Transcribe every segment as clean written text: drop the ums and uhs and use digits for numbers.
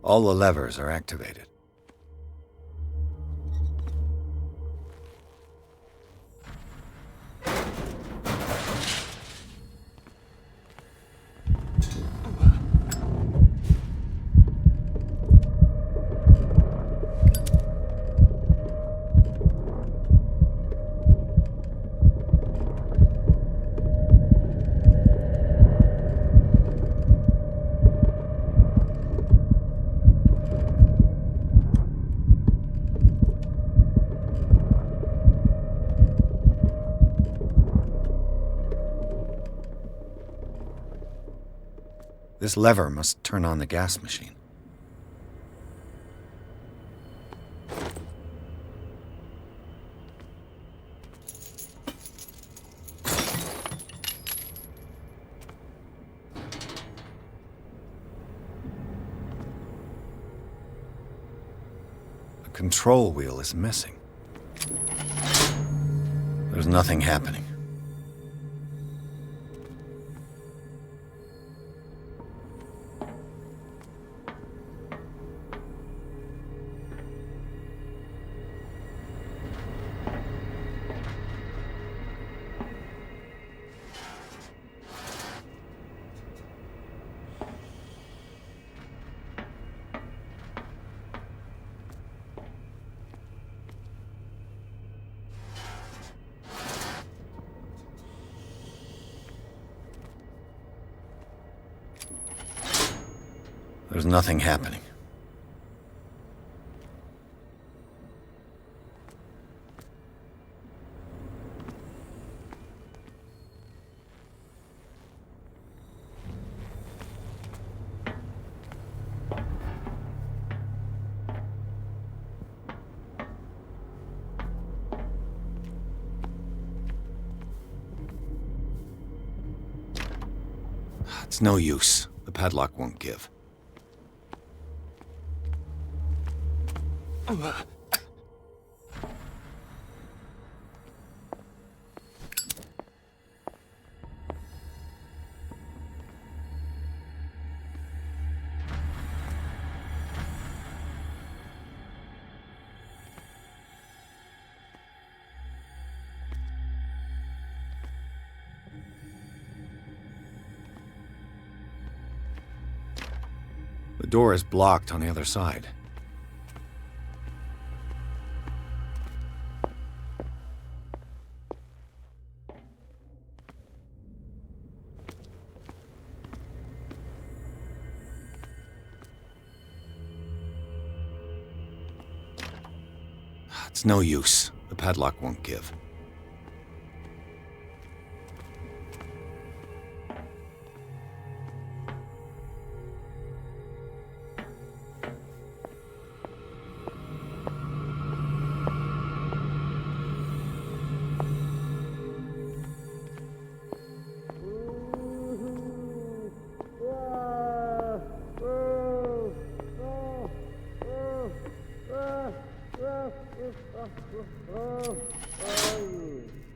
All the levers are activated. This lever must turn on the gas machine. The control wheel is missing. There's nothing happening. There's nothing happening. It's no use. The padlock won't give. The door is blocked on the other side. It's no use. The padlock won't give.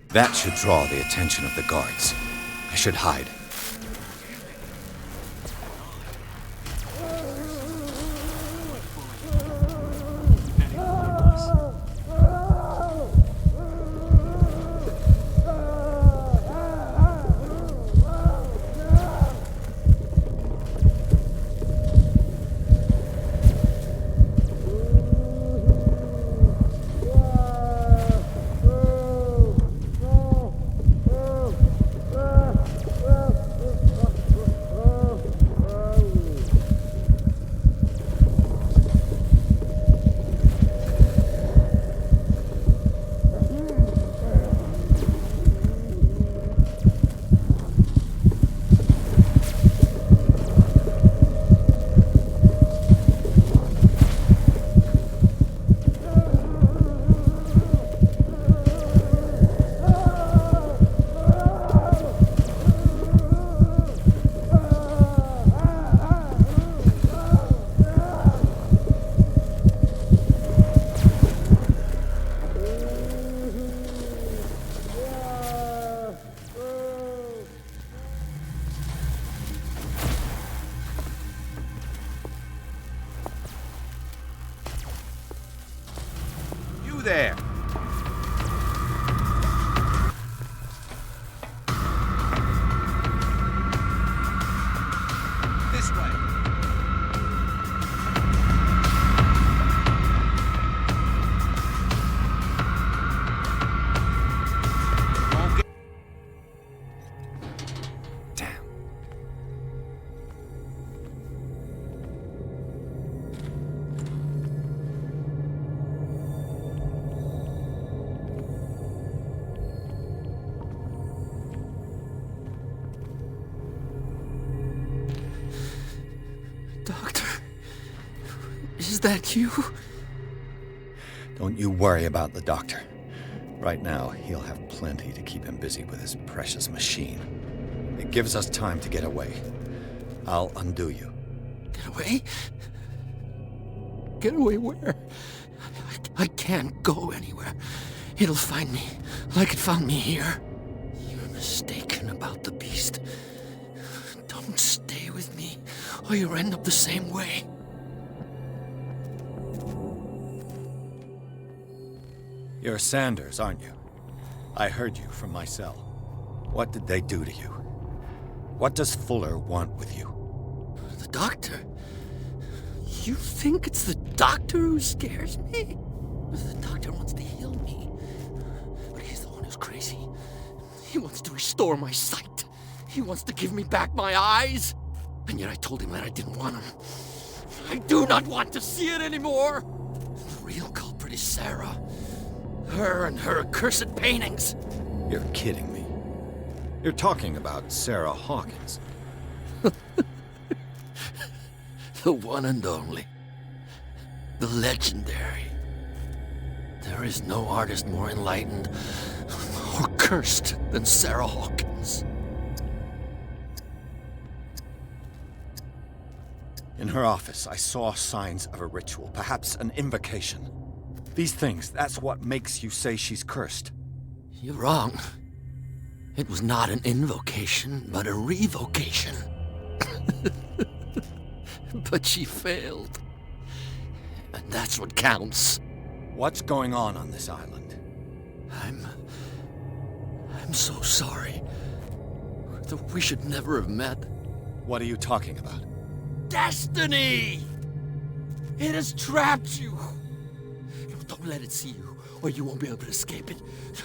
That should draw the attention of the guards. I should hide. Well, that you? Don't you worry about the doctor. Right now, he'll have plenty to keep him busy with his precious machine. It gives us time to get away. I'll undo you. Get away? Get away where? I can't go anywhere. It'll find me, like it found me here. You're mistaken about the beast. Don't stay with me, or you'll end up the same way. You're Sanders, aren't you? I heard you from my cell. What did they do to you? What does Fuller want with you? The doctor? You think it's the doctor who scares me? The doctor wants to heal me. But he's the one who's crazy. He wants to restore my sight. He wants to give me back my eyes. And yet I told him that I didn't want him. I do not want to see it anymore. The real culprit is Sarah. Her and her accursed paintings. You're kidding me. You're talking about Sarah Hawkins. The one and only. The legendary. There is no artist more enlightened or cursed than Sarah Hawkins. In her office, I saw signs of a ritual, perhaps an invocation. These things, that's what makes you say she's cursed. You're wrong. It was not an invocation, but a revocation. But she failed. And that's what counts. What's going on this island? I'm so sorry. We should never have met. What are you talking about? Destiny! It has trapped you. No, don't let it see you, or you won't be able to escape it.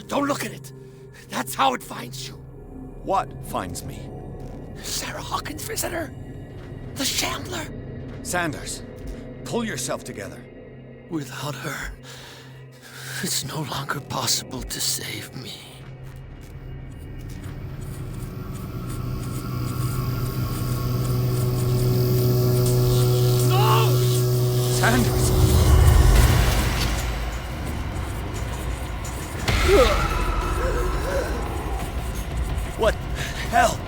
Don't look at it. That's how it finds you. What finds me? Sarah Hawkins' visitor. The Shambler. Sanders, pull yourself together. Without her, it's no longer possible to save me. No! Sanders! What the hell?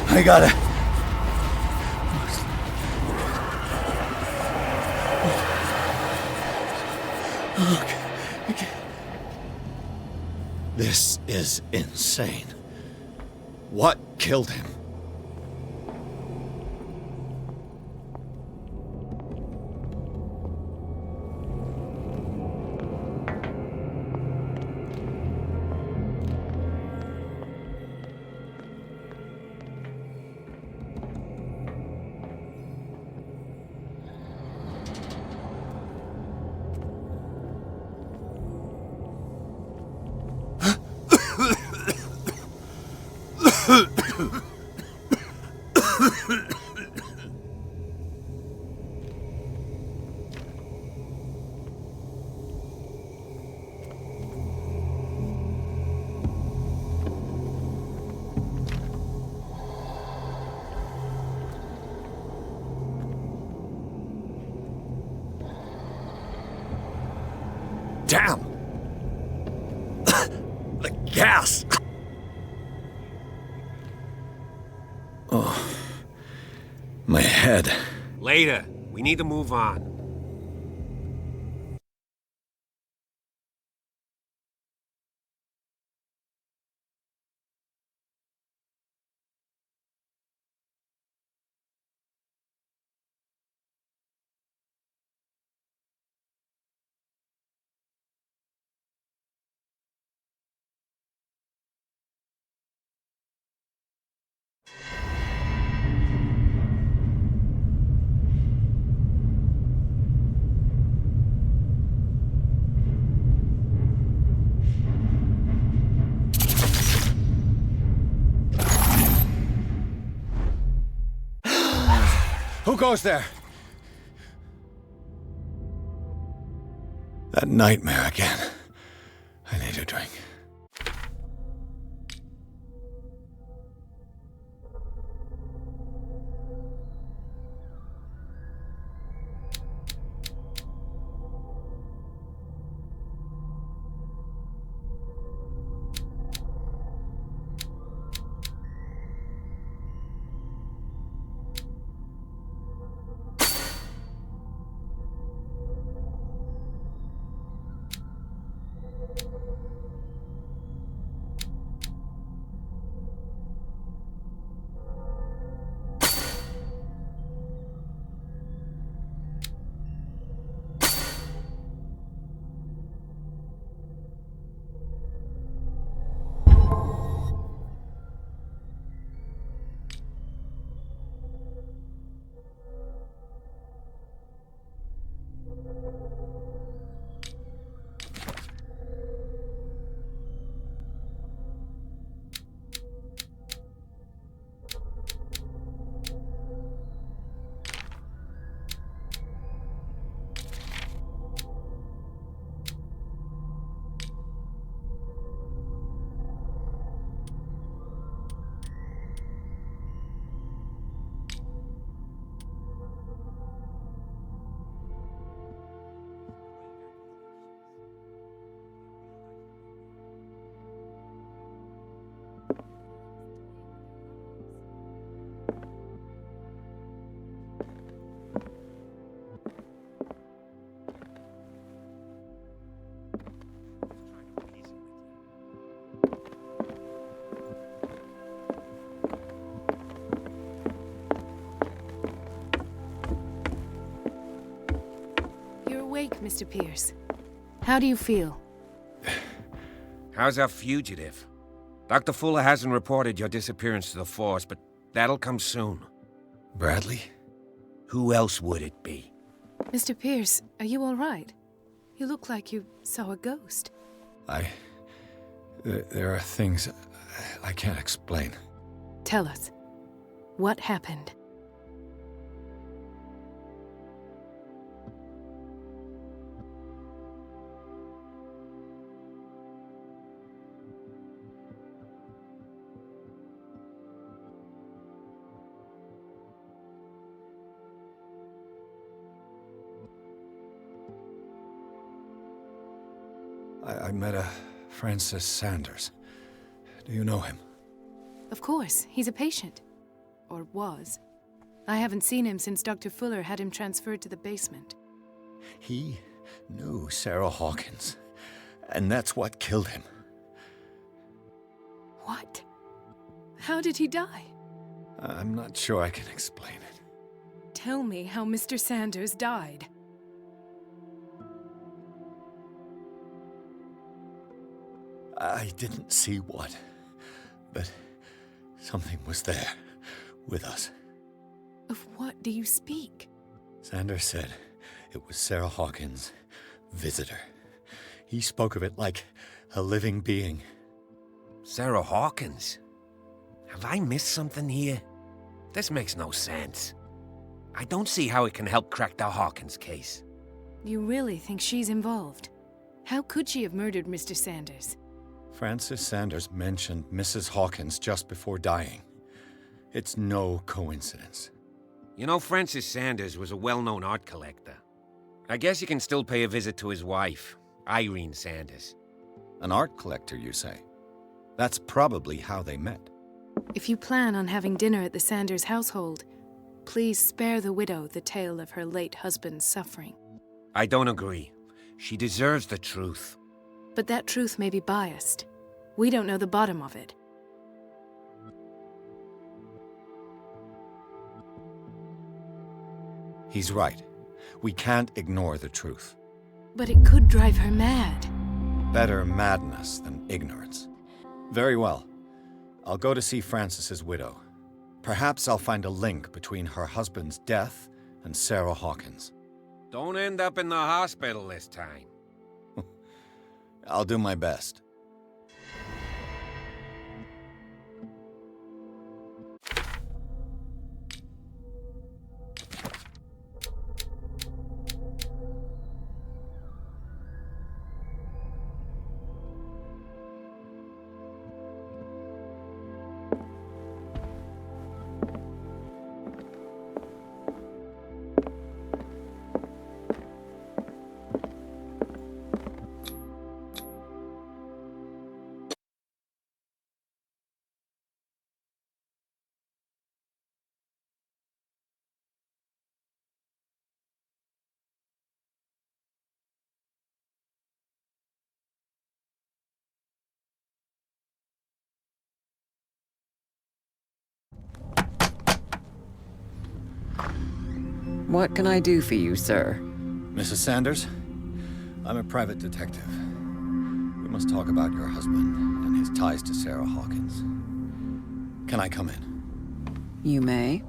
I gotta... Okay. This is insane. What killed him? Damn! The gas! Oh, my head. Later. We need to move on. Who goes there? That nightmare again. I need a drink. Mr. Pierce. How do you feel? How's our fugitive? Dr. Fuller hasn't reported your disappearance to the force, but that'll come soon. Bradley? Who else would it be? Mr. Pierce, are you all right? You look like you saw a ghost. There are things I can't explain. Tell us. What happened? I met a Francis Sanders. Do you know him? Of course, he's a patient. Or was. I haven't seen him since Dr. Fuller had him transferred to the basement. He knew Sarah Hawkins, and that's what killed him. What? How did he die? I'm not sure I can explain it. Tell me how Mr. Sanders died. I didn't see what, but something was there, with us. Of what do you speak? Sanders said it was Sarah Hawkins' visitor. He spoke of it like a living being. Sarah Hawkins? Have I missed something here? This makes no sense. I don't see how it can help crack the Hawkins case. You really think she's involved? How could she have murdered Mr. Sanders? Francis Sanders mentioned Mrs. Hawkins just before dying. It's no coincidence. You know, Francis Sanders was a well-known art collector. I guess you can still pay a visit to his wife, Irene Sanders. An art collector, you say? That's probably how they met. If you plan on having dinner at the Sanders household, please spare the widow the tale of her late husband's suffering. I don't agree. She deserves the truth. But that truth may be biased. We don't know the bottom of it. He's right. We can't ignore the truth. But it could drive her mad. Better madness than ignorance. Very well. I'll go to see Francis's widow. Perhaps I'll find a link between her husband's death and Sarah Hawkins. Don't end up in the hospital this time. I'll do my best. What can I do for you, sir? Mrs. Sanders? I'm a private detective. We must talk about your husband and his ties to Sarah Hawkins. Can I come in? You may.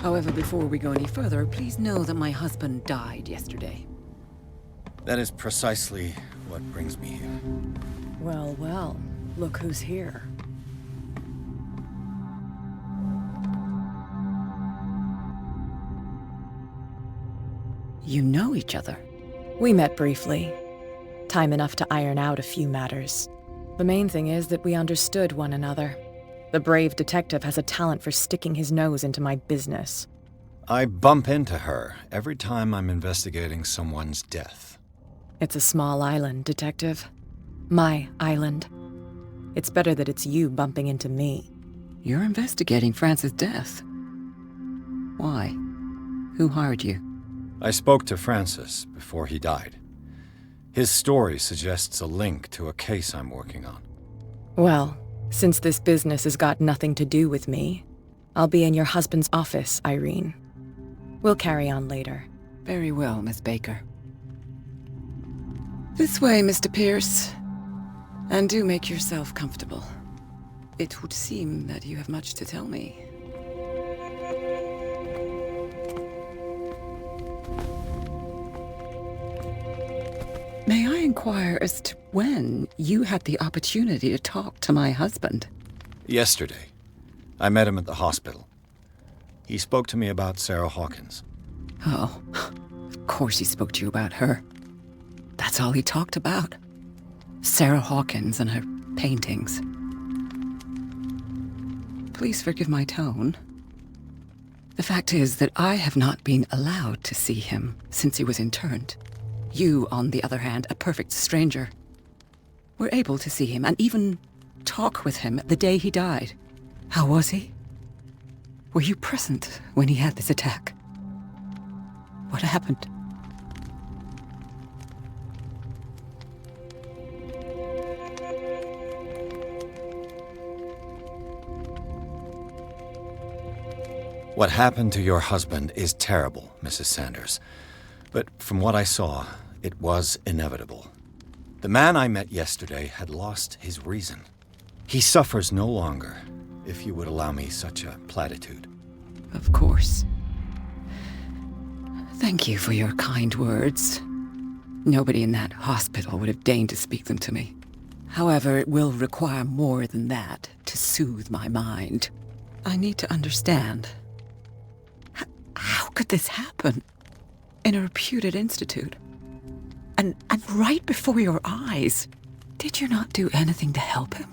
However, before we go any further, please know that my husband died yesterday. That is precisely what brings me here. Well, well, look who's here. You know each other. We met briefly. Time enough to iron out a few matters. The main thing is that we understood one another. The brave detective has a talent for sticking his nose into my business. I bump into her every time I'm investigating someone's death. It's a small island, Detective. My island. It's better that it's you bumping into me. You're investigating Francis' death. Why? Who hired you? I spoke to Francis before he died. His story suggests a link to a case I'm working on. Well, since this business has got nothing to do with me, I'll be in your husband's office, Irene. We'll carry on later. Very well, Miss Baker. This way, Mr. Pierce. And do make yourself comfortable. It would seem that you have much to tell me. May I inquire as to when you had the opportunity to talk to my husband? Yesterday. I met him at the hospital. He spoke to me about Sarah Hawkins. Oh, of course he spoke to you about her. That's all he talked about. Sarah Hawkins and her paintings. Please forgive my tone. The fact is that I have not been allowed to see him since he was interned. You, on the other hand, a perfect stranger, were able to see him and even talk with him the day he died. How was he? Were you present when he had this attack? What happened? What happened to your husband is terrible, Mrs. Sanders. But from what I saw, it was inevitable. The man I met yesterday had lost his reason. He suffers no longer, if you would allow me such a platitude. Of course. Thank you for your kind words. Nobody in that hospital would have deigned to speak them to me. However, it will require more than that to soothe my mind. I need to understand. How could this happen? In a reputed institute? And right before your eyes? Did you not do anything to help him?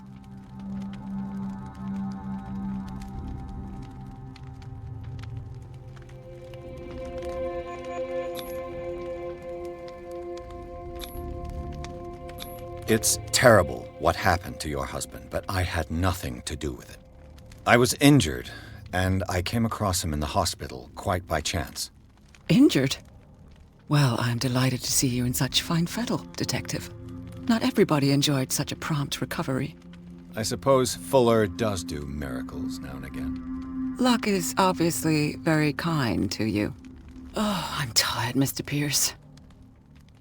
It's terrible what happened to your husband, but I had nothing to do with it. I was injured, and I came across him in the hospital quite by chance. Injured? Well, I'm delighted to see you in such fine fettle, Detective. Not everybody enjoyed such a prompt recovery. I suppose Fuller does do miracles now and again. Luck is obviously very kind to you. Oh, I'm tired, Mr. Pierce.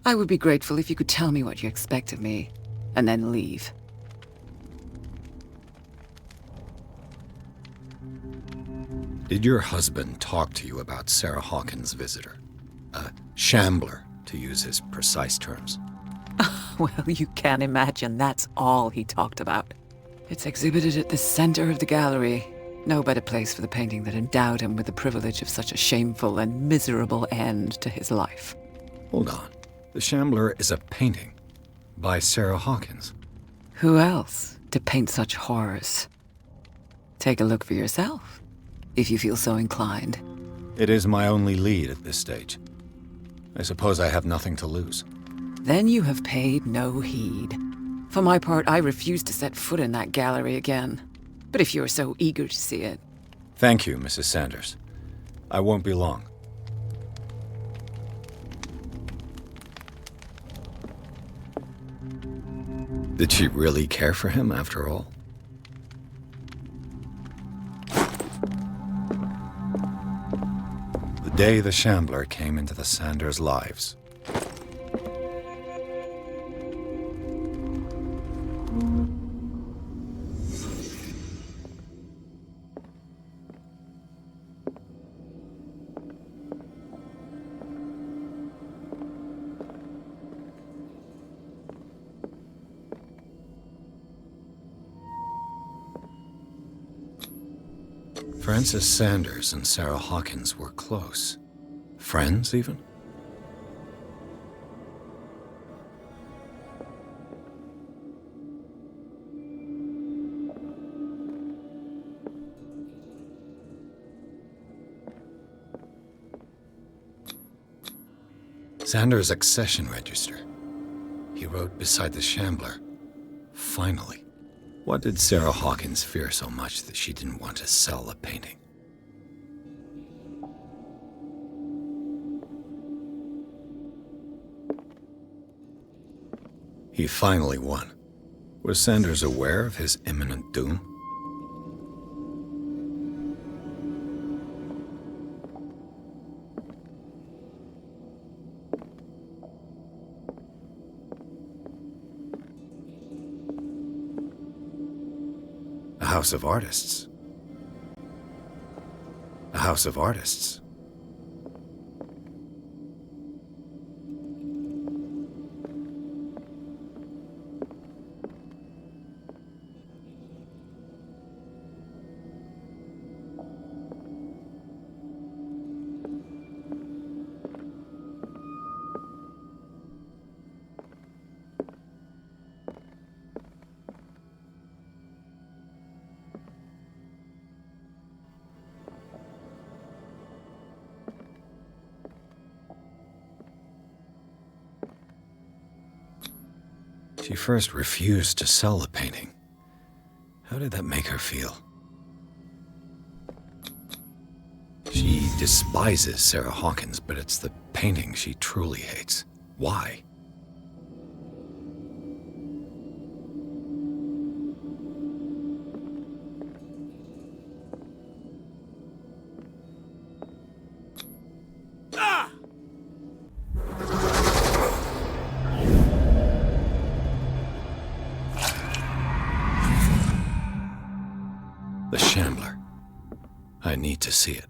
I would be grateful if you could tell me what you expect of me, and then leave. Did your husband talk to you about Sarah Hawkins' visitor? A shambler, to use his precise terms. Well, you can imagine that's all he talked about. It's exhibited at the center of the gallery. No better place for the painting that endowed him with the privilege of such a shameful and miserable end to his life. Hold on. The Shambler is a painting by Sarah Hawkins. Who else to paint such horrors? Take a look for yourself, if you feel so inclined. It is my only lead at this stage. I suppose I have nothing to lose. Then you have paid no heed. For my part, I refuse to set foot in that gallery again. But if you're so eager to see it... Thank you, Mrs. Sanders. I won't be long. Did she really care for him after all? The day the Shambler came into the Sanders' lives. Frances Sanders and Sarah Hawkins were close. Friends, even? Sanders' accession register. He wrote beside the Shambler, "Finally." What did Sarah Hawkins fear so much that she didn't want to sell the painting? He finally won. Was Sanders aware of his imminent doom? house of artists. A house of artists. She first refused to sell the painting. How did that make her feel? She despises Sarah Hawkins, but it's the painting she truly hates. Why? The Shambler. I need to see it.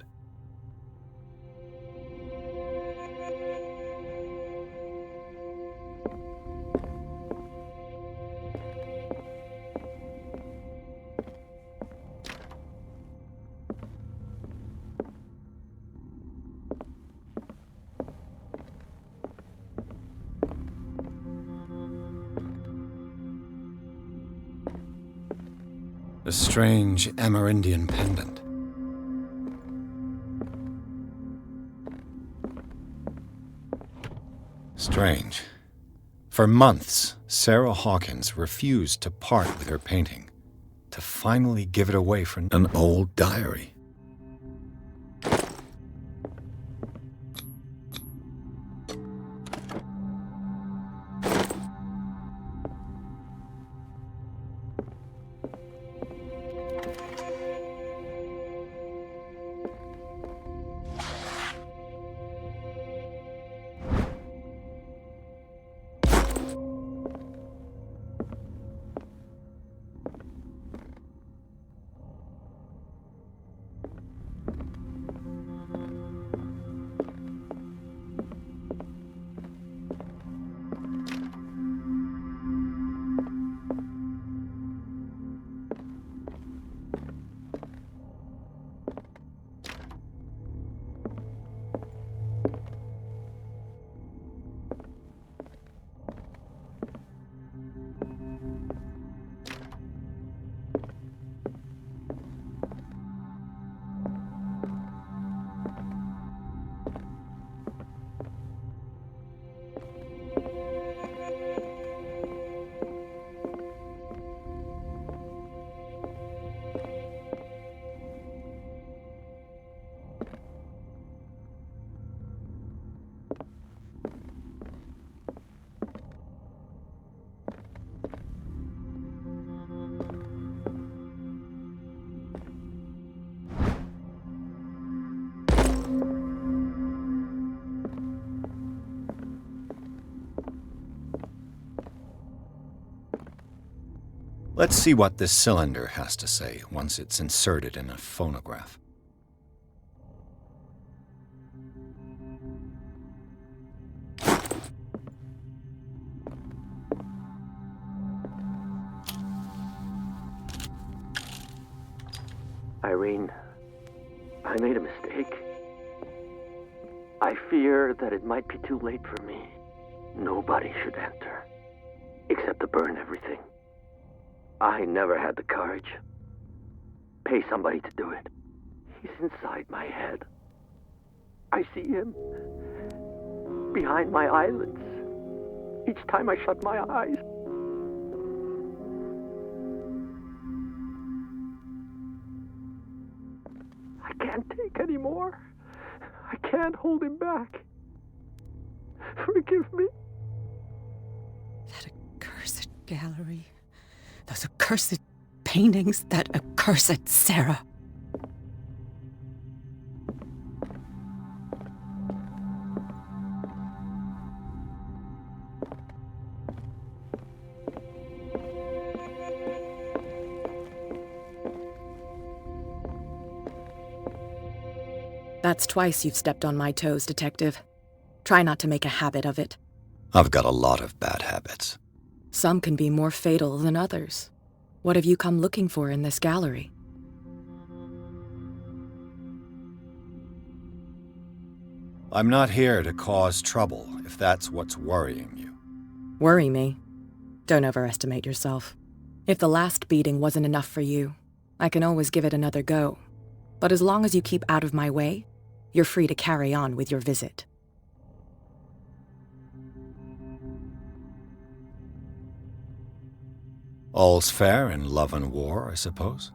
A strange Amerindian pendant. Strange. For months, Sarah Hawkins refused to part with her painting, to finally give it away for an old diary. Let's see what this cylinder has to say once it's inserted in a phonograph. Irene, I made a mistake. I fear that it might be too late for me. Nobody should enter, except to burn everything. I never had the courage. Pay somebody to do it. He's inside my head. I see him behind my eyelids each time I shut my eyes. I can't take any more. I can't hold him back. Forgive me. That accursed gallery. Those accursed paintings. That accursed Sarah. That's twice you've stepped on my toes, Detective. Try not to make a habit of it. I've got a lot of bad habits. Some can be more fatal than others. What have you come looking for in this gallery? I'm not here to cause trouble, if that's what's worrying you. Worry me? Don't overestimate yourself. If the last beating wasn't enough for you, I can always give it another go. But as long as you keep out of my way, you're free to carry on with your visit. All's fair in love and war, I suppose?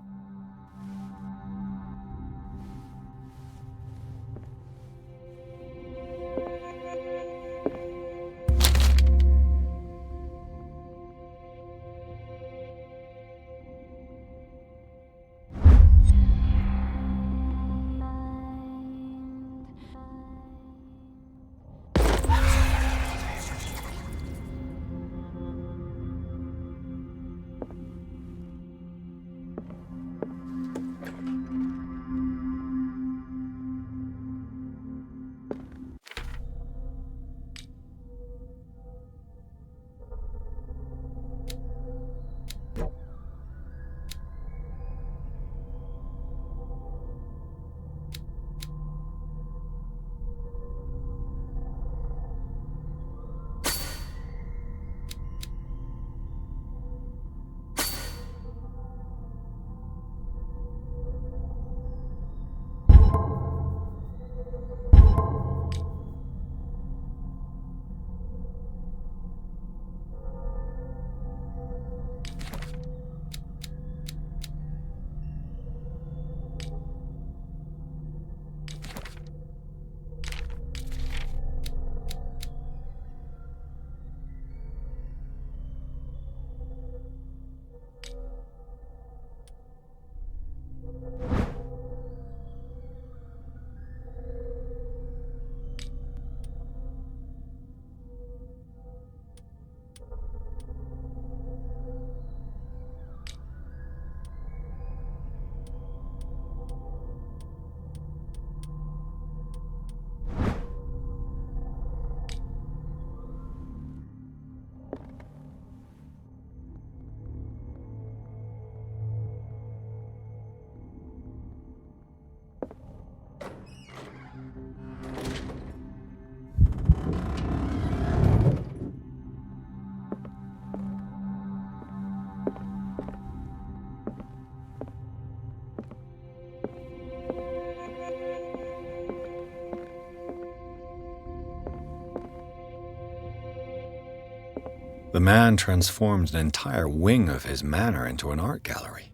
The man transformed an entire wing of his manor into an art gallery.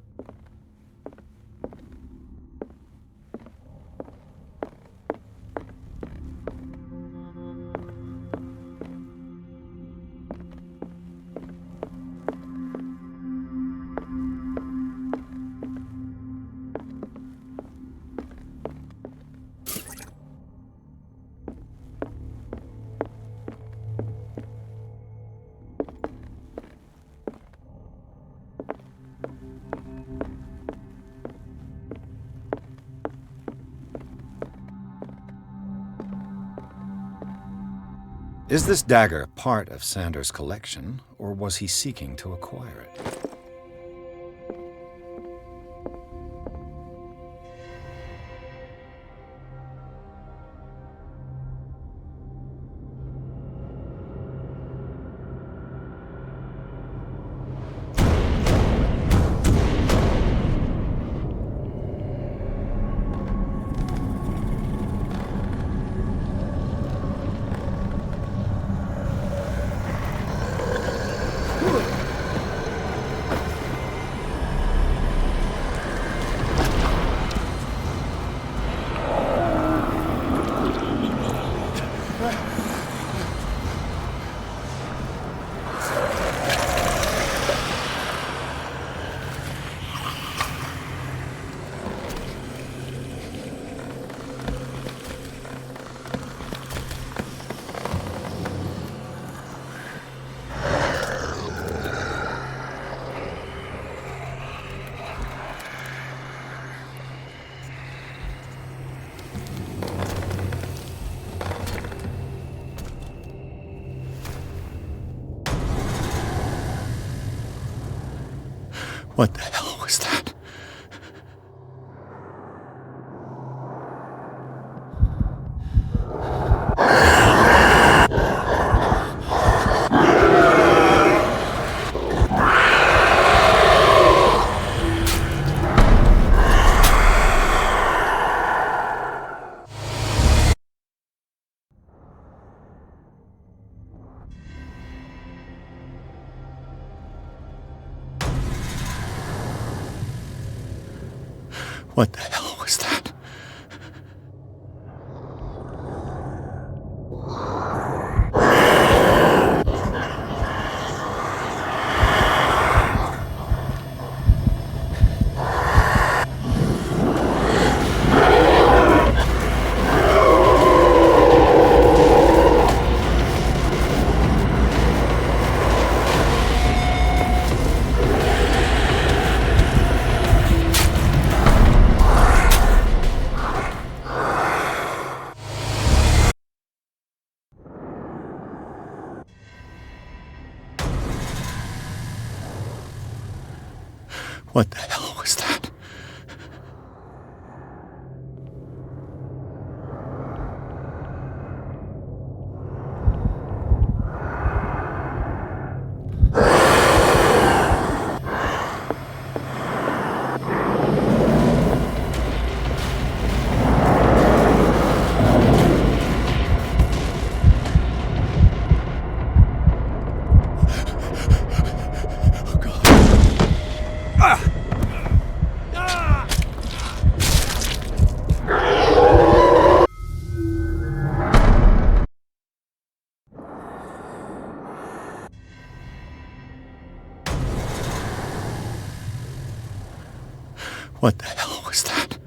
Is this dagger part of Sanders' collection, or was he seeking to acquire it? What the hell was that? What the hell was that? What the hell was that? What the hell was that?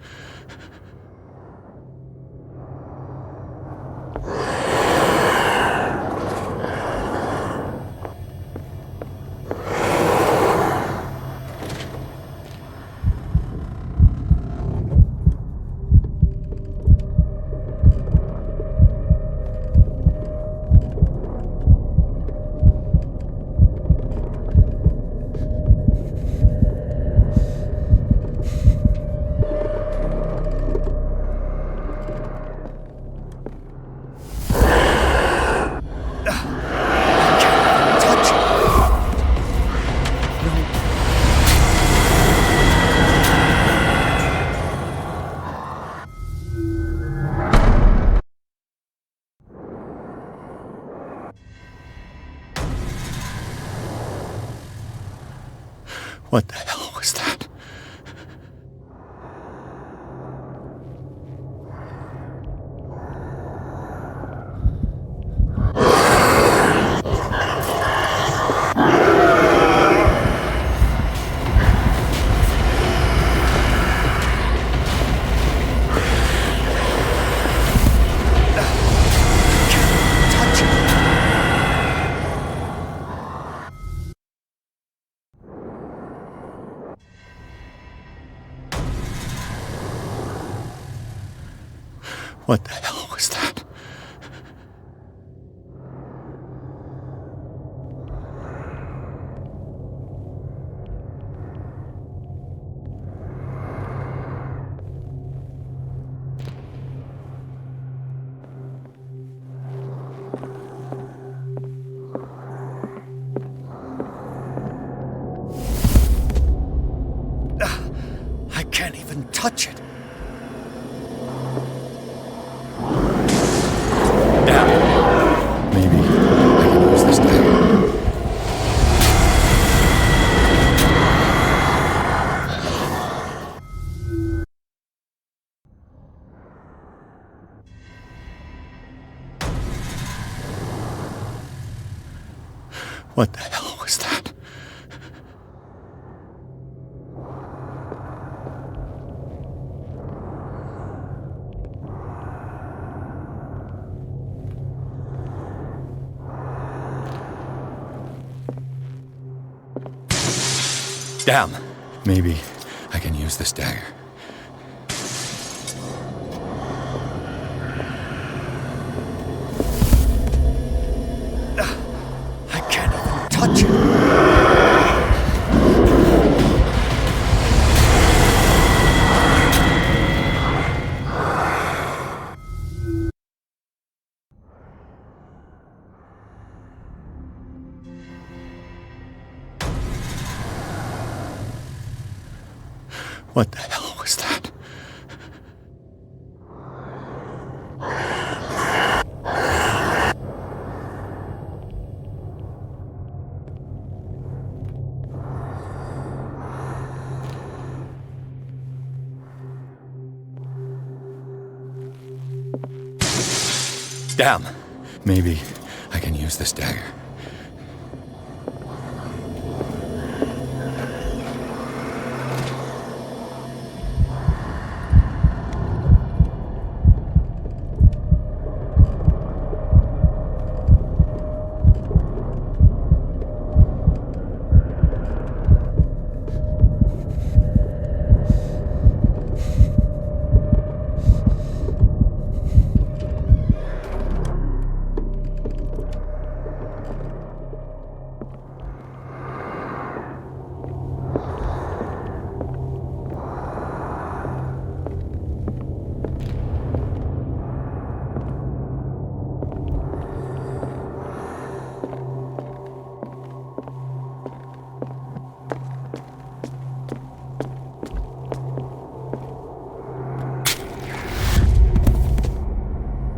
What the hell was that? What the hell was that? I can't even touch it. Maybe I can use this dagger. What the hell was that? Damn. Maybe I can use this dagger. I can't even touch it. What the hell was that? Damn! Maybe I can use this dagger.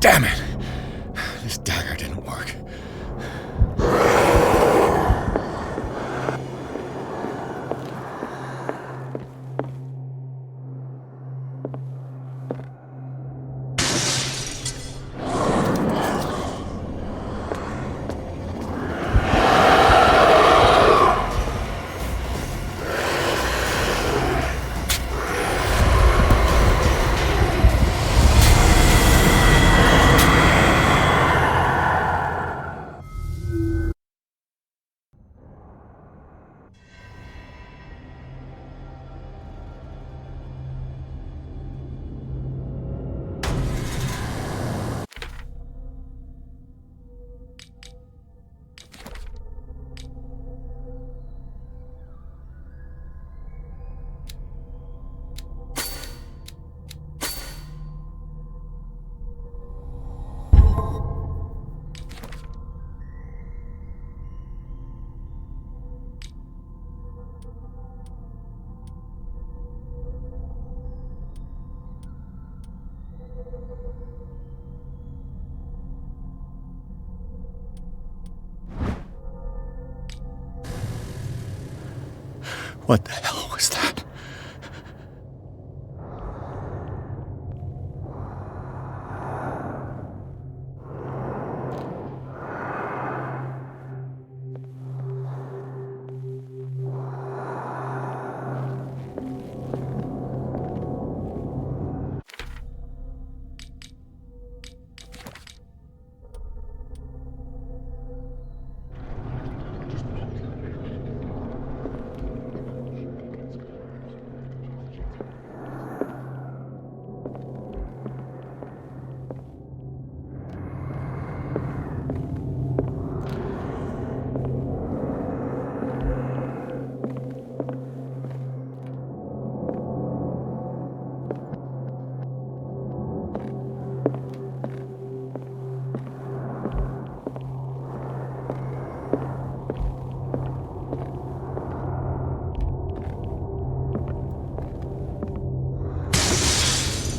Damn it! This dagger didn't work. What the hell was that?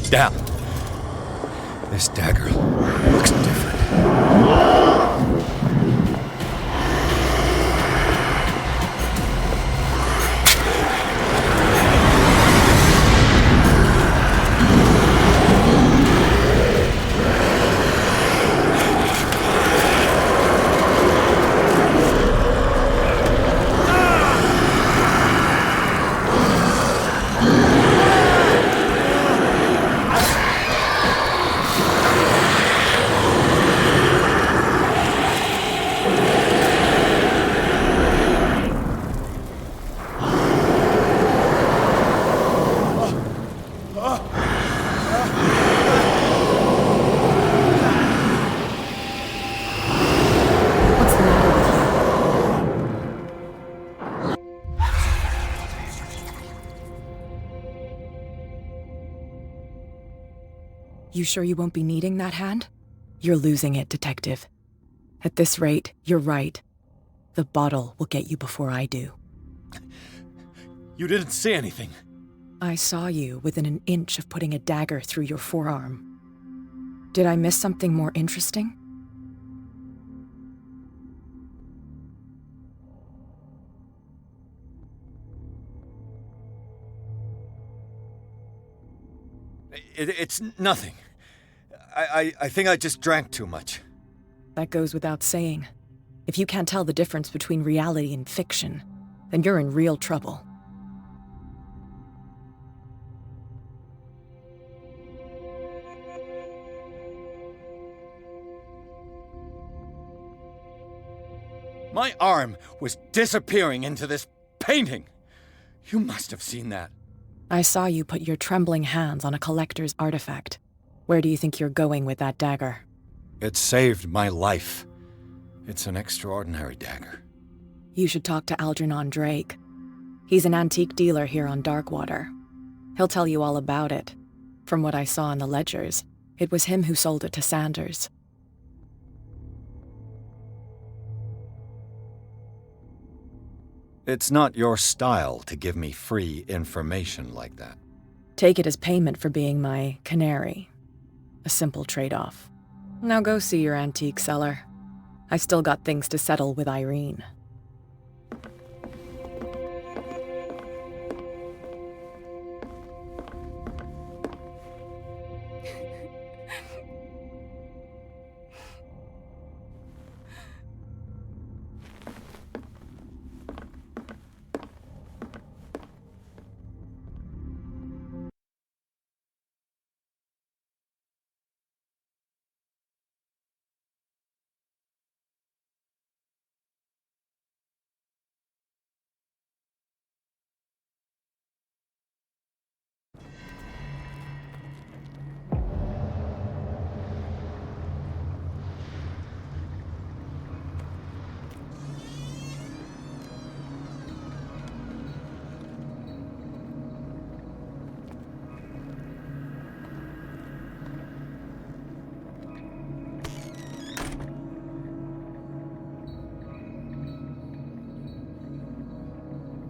Damn. This dagger looks different. You sure you won't be needing that hand? You're losing it, Detective. At this rate, you're right. The bottle will get you before I do. You didn't see anything. I saw you within an inch of putting a dagger through your forearm. Did I miss something more interesting? It's nothing. I think I just drank too much. That goes without saying. If you can't tell the difference between reality and fiction, then you're in real trouble. My arm was disappearing into this painting. You must have seen that. I saw you put your trembling hands on a collector's artifact. Where do you think you're going with that dagger? It saved my life. It's an extraordinary dagger. You should talk to Algernon Drake. He's an antique dealer here on Darkwater. He'll tell you all about it. From what I saw in the ledgers, it was him who sold it to Sanders. It's not your style to give me free information like that. Take it as payment for being my canary. A simple trade-off. Now go see your antique seller. I still got things to settle with Irene.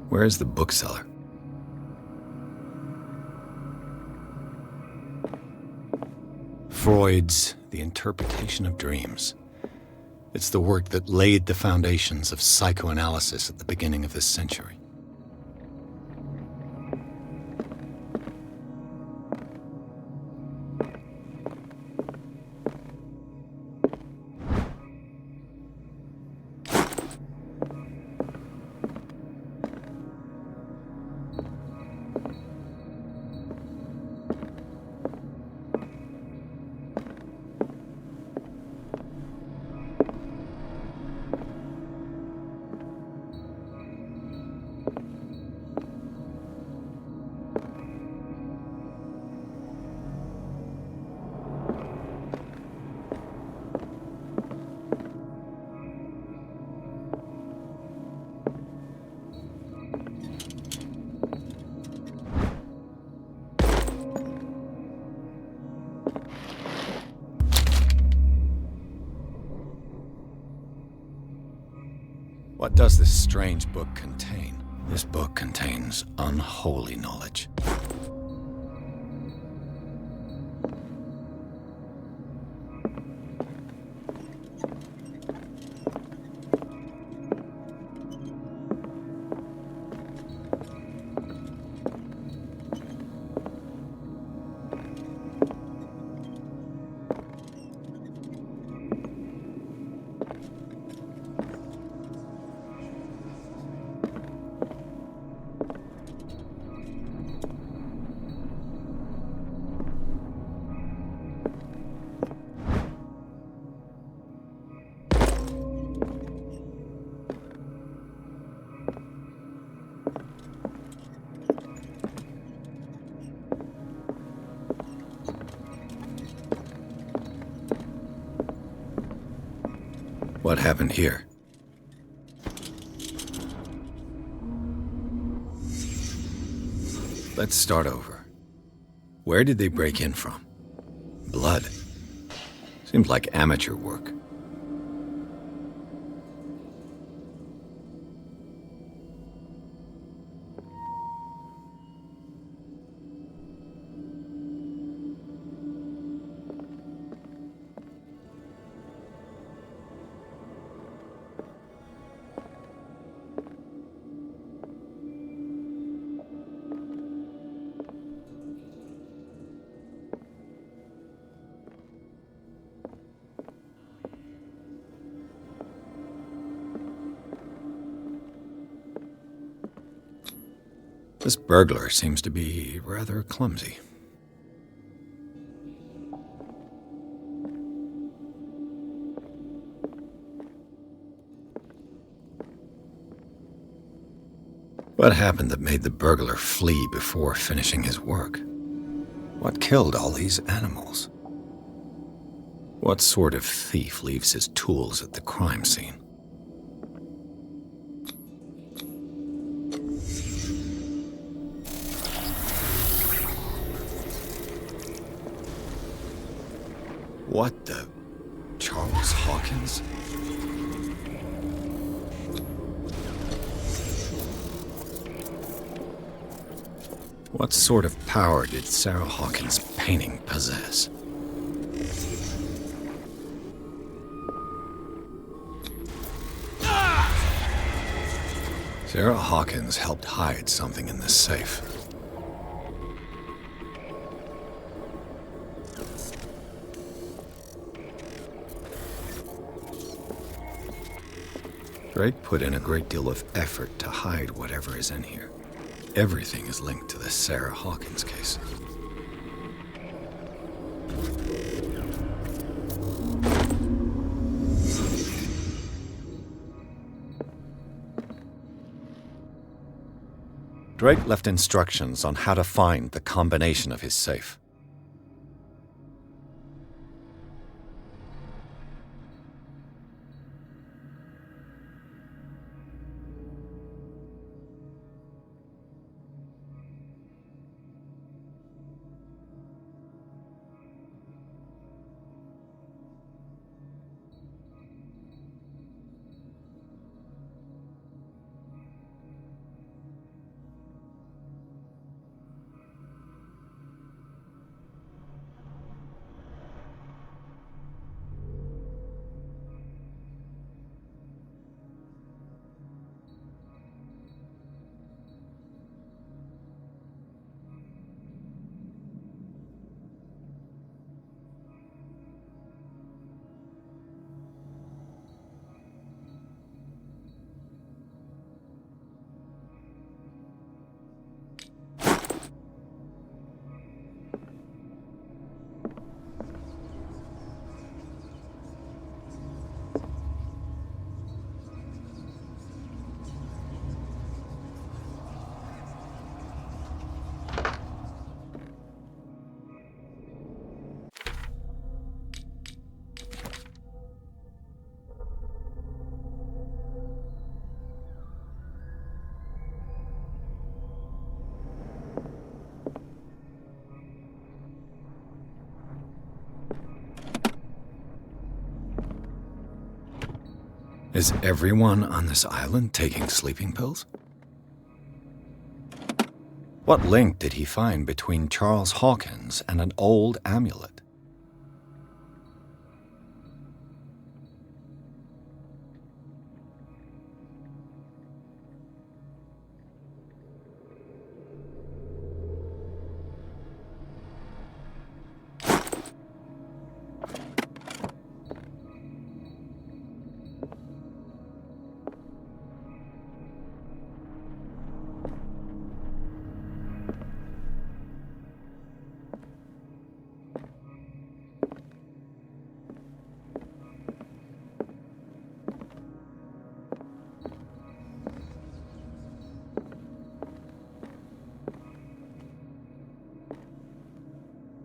Where's the bookseller? Freud's The Interpretation of Dreams. It's the work that laid the foundations of psychoanalysis at the beginning of this century. What does this strange book contain? This book contains unholy knowledge. What happened here? Let's start over. Where did they break in from? Blood. Seems like amateur work. This burglar seems to be rather clumsy. What happened that made the burglar flee before finishing his work? What killed all these animals? What sort of thief leaves his tools at the crime scene? What the... Charles Hawkins? What sort of power did Sarah Hawkins' painting possess? Sarah Hawkins helped hide something in this safe. Drake put in a great deal of effort to hide whatever is in here. Everything is linked to the Sarah Hawkins case. Drake left instructions on how to find the combination of his safe. Is everyone on this island taking sleeping pills? What link did he find between Charles Hawkins and an old amulet?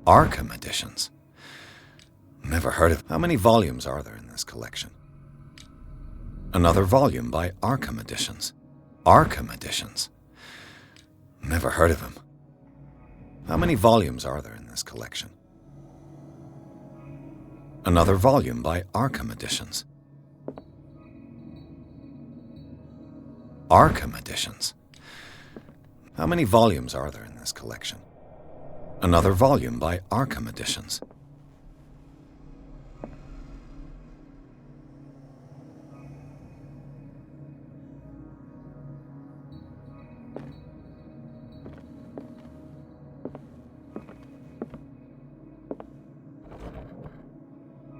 Arkham editions. Never heard of... How many volumes are there in this collection? Another volume by Arkham Editions. Arkham Editions. Never heard of him. How many volumes are there in this collection? Another volume by Arkham Editions. Arkham Editions. How many volumes are there in this collection? Another volume by Arkham Editions.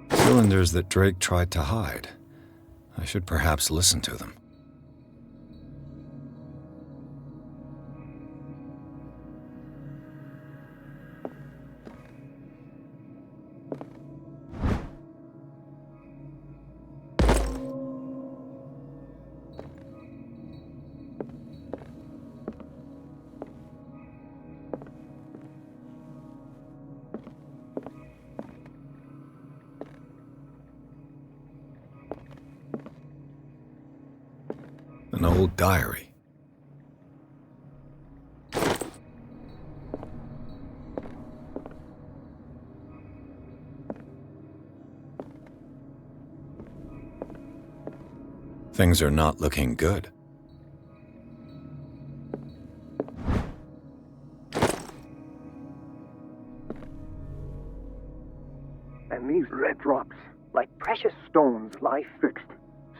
Cylinders that Drake tried to hide. I should perhaps listen to them. an old diary. Things are not looking good. And these red drops, like precious stones, lie fixed,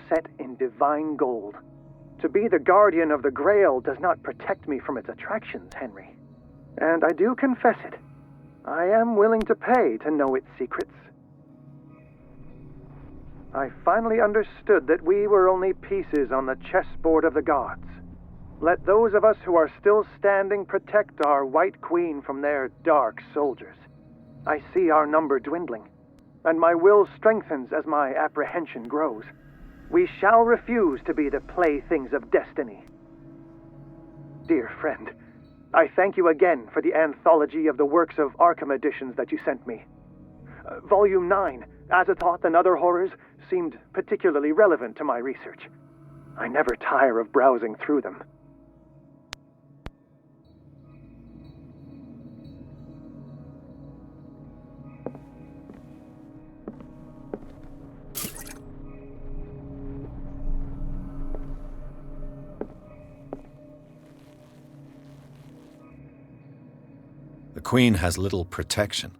set in divine gold. To be the guardian of the Grail does not protect me from its attractions, Henry. And I do confess it. I am willing to pay to know its secrets. I finally understood that we were only pieces on the chessboard of the gods. Let those of us who are still standing protect our White Queen from their dark soldiers. I see our number dwindling, and my will strengthens as my apprehension grows. We shall refuse to be the playthings of destiny. Dear friend, I thank you again for the anthology of the works of Arkham editions that you sent me. Volume 9, Azathoth and Other Horrors, seemed particularly relevant to my research. I never tire of browsing through them. The Queen has little protection.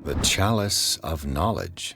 The Chalice of Knowledge.